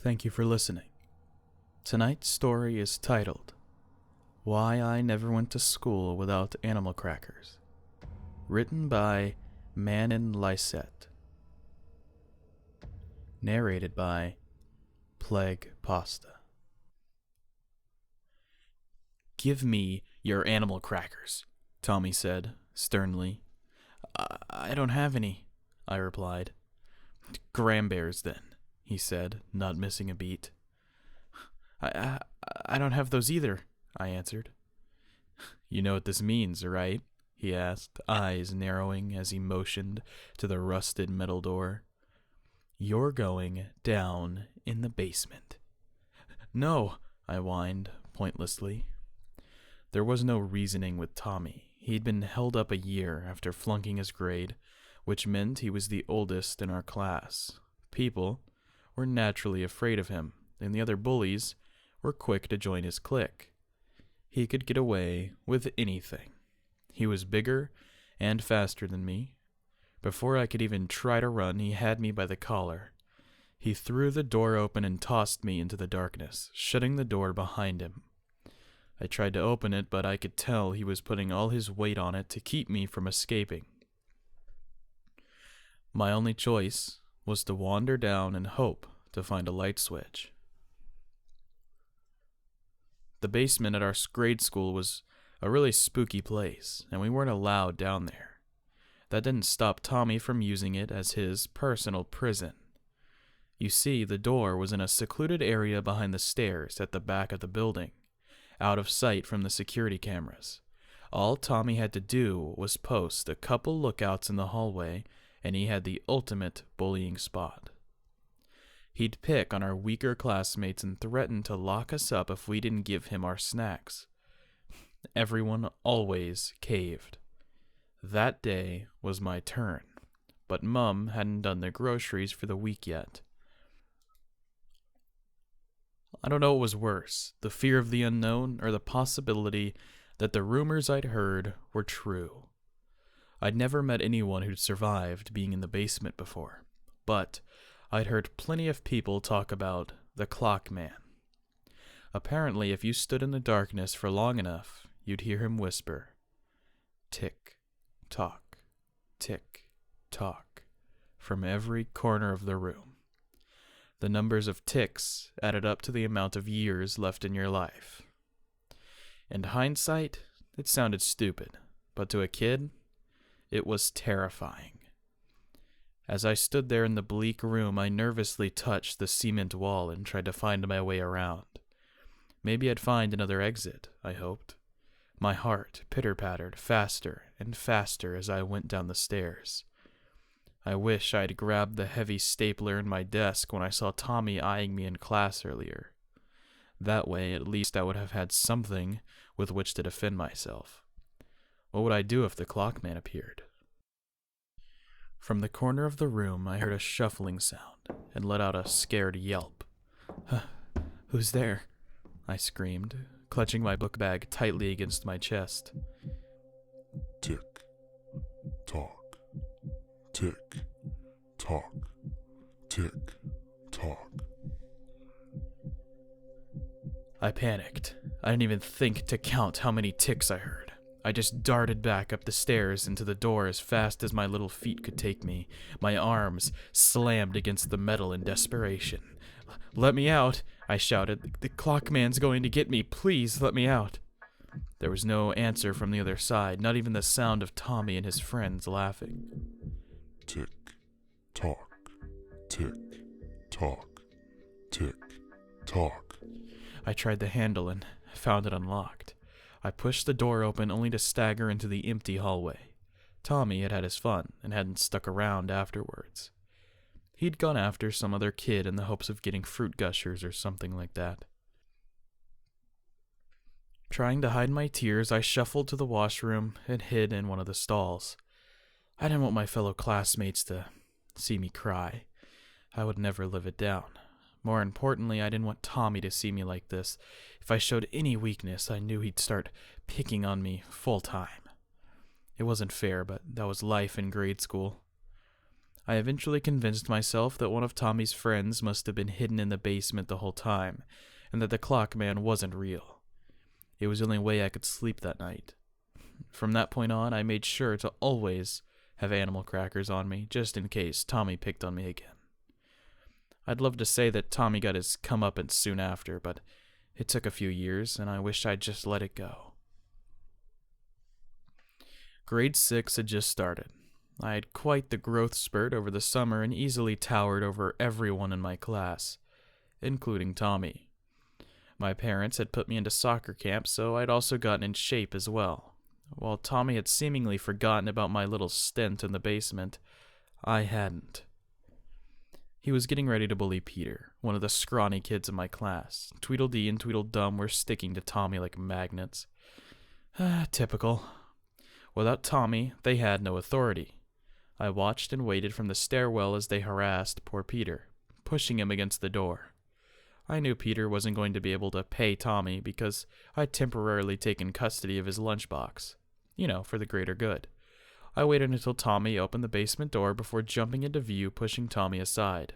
Thank you for listening. Tonight's story is titled, Why I Never Went to School Without Animal Crackers, written by Manon Lysette, narrated by Plague Pasta. "Give me your animal crackers," Tommy said, sternly. I don't have any," I replied. "Grambears, then," he said, not missing a beat. I don't have those either," I answered. "You know what this means, right?" he asked, eyes narrowing as he motioned to the rusted metal door. "You're going down in the basement." "No," I whined, pointlessly. There was no reasoning with Tommy. He'd been held up a year after flunking his grade, which meant he was the oldest in our class. People were naturally afraid of him, and the other bullies were quick to join his clique. He could get away with anything. He was bigger and faster than me. Before I could even try to run, he had me by the collar. He threw the door open and tossed me into the darkness, shutting the door behind him. I tried to open it, but I could tell he was putting all his weight on it to keep me from escaping. My only choice was to wander down and hope to find a light switch. The basement at our grade school was a really spooky place, and we weren't allowed down there. That didn't stop Tommy from using it as his personal prison. You see, the door was in a secluded area behind the stairs at the back of the building, out of sight from the security cameras. All Tommy had to do was post a couple lookouts in the hallway, and he had the ultimate bullying spot. He'd pick on our weaker classmates and threaten to lock us up if we didn't give him our snacks. Everyone always caved. That day was my turn, but Mum hadn't done the groceries for the week yet. I don't know what was worse, the fear of the unknown or the possibility that the rumors I'd heard were true. I'd never met anyone who'd survived being in the basement before, but I'd heard plenty of people talk about the Clock Man. Apparently, if you stood in the darkness for long enough, you'd hear him whisper, tick, tock, tick, tock, from every corner of the room. The numbers of ticks added up to the amount of years left in your life. In hindsight, it sounded stupid, but to a kid, it was terrifying. As I stood there in the bleak room, I nervously touched the cement wall and tried to find my way around. Maybe I'd find another exit, I hoped. My heart pitter-pattered faster and faster as I went down the stairs. I wish I'd grabbed the heavy stapler in my desk when I saw Tommy eyeing me in class earlier. That way, at least I would have had something with which to defend myself. What would I do if the Clockman appeared? From the corner of the room, I heard a shuffling sound and let out a scared yelp. "Who's there?" I screamed, clutching my book bag tightly against my chest. Tick, tock. Tick, tock, tick, tock. I panicked. I didn't even think to count how many ticks I heard. I just darted back up the stairs into the door as fast as my little feet could take me. My arms slammed against the metal in desperation. "Let me out," I shouted. The Clockman's going to get me. Please let me out." There was no answer from the other side, not even the sound of Tommy and his friends laughing. Tick, tock, tick, tock, tick, tock. I tried the handle and found it unlocked. I pushed the door open only to stagger into the empty hallway. Tommy had had his fun and hadn't stuck around afterwards. He'd gone after some other kid in the hopes of getting fruit gushers or something like that. Trying to hide my tears, I shuffled to the washroom and hid in one of the stalls. I didn't want my fellow classmates to see me cry. I would never live it down. More importantly, I didn't want Tommy to see me like this. If I showed any weakness, I knew he'd start picking on me full time. It wasn't fair, but that was life in grade school. I eventually convinced myself that one of Tommy's friends must have been hidden in the basement the whole time, and that the clock man wasn't real. It was the only way I could sleep that night. From that point on, I made sure to always have animal crackers on me, just in case Tommy picked on me again. I'd love to say that Tommy got his comeuppance soon after, but it took a few years, and I wish I'd just let it go. Grade 6 had just started. I had quite the growth spurt over the summer and easily towered over everyone in my class, including Tommy. My parents had put me into soccer camp, so I'd also gotten in shape as well. While Tommy had seemingly forgotten about my little stint in the basement, I hadn't. He was getting ready to bully Peter, one of the scrawny kids in my class. Tweedledee and Tweedledum were sticking to Tommy like magnets. Typical. Without Tommy, they had no authority. I watched and waited from the stairwell as they harassed poor Peter, pushing him against the door. I knew Peter wasn't going to be able to pay Tommy because I'd temporarily taken custody of his lunchbox. For the greater good. I waited until Tommy opened the basement door before jumping into view, pushing Tommy aside.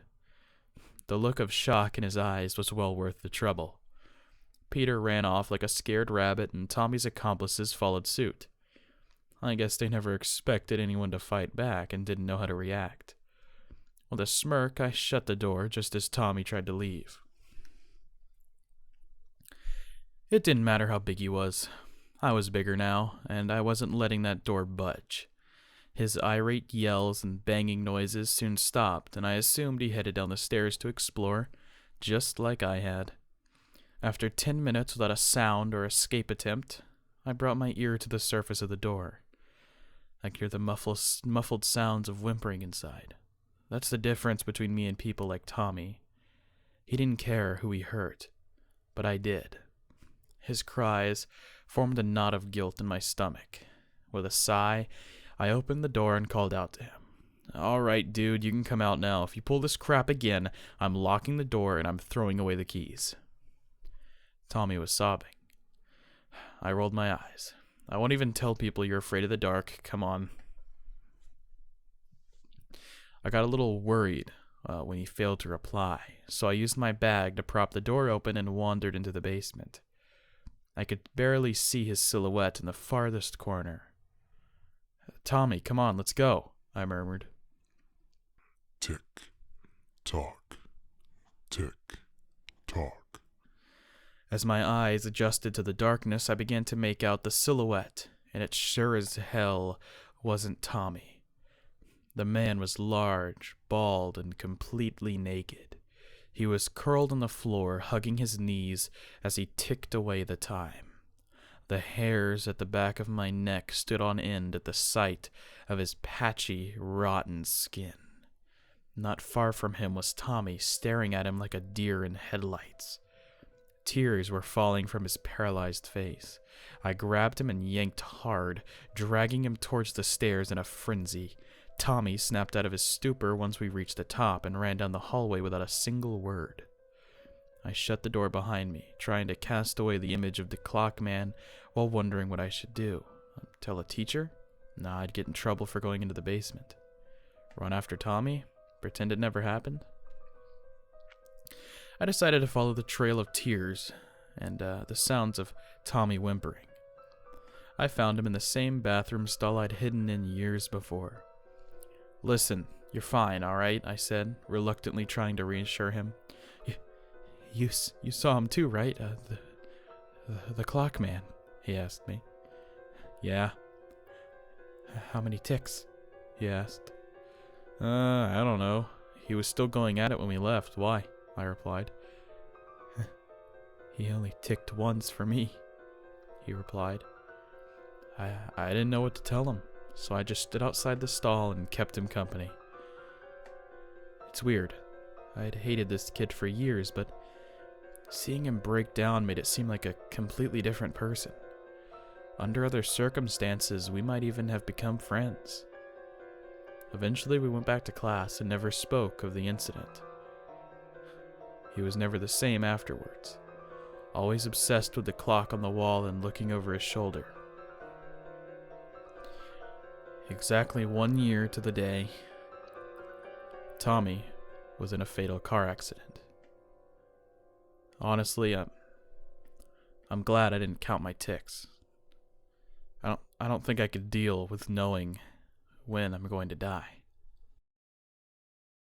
The look of shock in his eyes was well worth the trouble. Peter ran off like a scared rabbit, and Tommy's accomplices followed suit. I guess they never expected anyone to fight back and didn't know how to react. With a smirk, I shut the door just as Tommy tried to leave. It didn't matter how big he was. I was bigger now, and I wasn't letting that door budge. His irate yells and banging noises soon stopped, and I assumed he headed down the stairs to explore, just like I had. After 10 minutes without a sound or escape attempt, I brought my ear to the surface of the door. I could hear the muffled sounds of whimpering inside. That's the difference between me and people like Tommy. He didn't care who he hurt, but I did. His cries formed a knot of guilt in my stomach. With a sigh, I opened the door and called out to him. "All right, dude, you can come out now. If you pull this crap again, I'm locking the door and I'm throwing away the keys." Tommy was sobbing. I rolled my eyes. "I won't even tell people you're afraid of the dark. Come on." I got a little worried when he failed to reply, so I used my bag to prop the door open and wandered into the basement. I could barely see his silhouette in the farthest corner. "Tommy, come on, let's go," I murmured. Tick, tock, tick, tock. As my eyes adjusted to the darkness, I began to make out the silhouette, and it sure as hell wasn't Tommy. The man was large, bald, and completely naked. He was curled on the floor, hugging his knees as he ticked away the time. The hairs at the back of my neck stood on end at the sight of his patchy, rotten skin. Not far from him was Tommy, staring at him like a deer in headlights. Tears were falling from his paralyzed face. I grabbed him and yanked hard, dragging him towards the stairs in a frenzy. Tommy snapped out of his stupor once we reached the top and ran down the hallway without a single word. I shut the door behind me, trying to cast away the image of the clock man while wondering what I should do. Tell a teacher? Nah, I'd get in trouble for going into the basement. Run after Tommy? Pretend it never happened? I decided to follow the trail of tears and the sounds of Tommy whimpering. I found him in the same bathroom stall I'd hidden in years before. "Listen, you're fine, all right?" I said, reluctantly trying to reassure him. You saw him too, right? The clock man," he asked me. "Yeah." "How many ticks?" he asked. I don't know. He was still going at it when we left. Why?" I replied. "He only ticked once for me," he replied. I didn't know what to tell him, so I just stood outside the stall and kept him company. It's weird. I'd hated this kid for years, but seeing him break down made it seem like a completely different person. Under other circumstances, we might even have become friends. Eventually, we went back to class and never spoke of the incident. He was never the same afterwards, always obsessed with the clock on the wall and looking over his shoulder. Exactly 1 year to the day, Tommy was in a fatal car accident. Honestly, I'm glad I didn't count my ticks. I don't think I could deal with knowing when I'm going to die.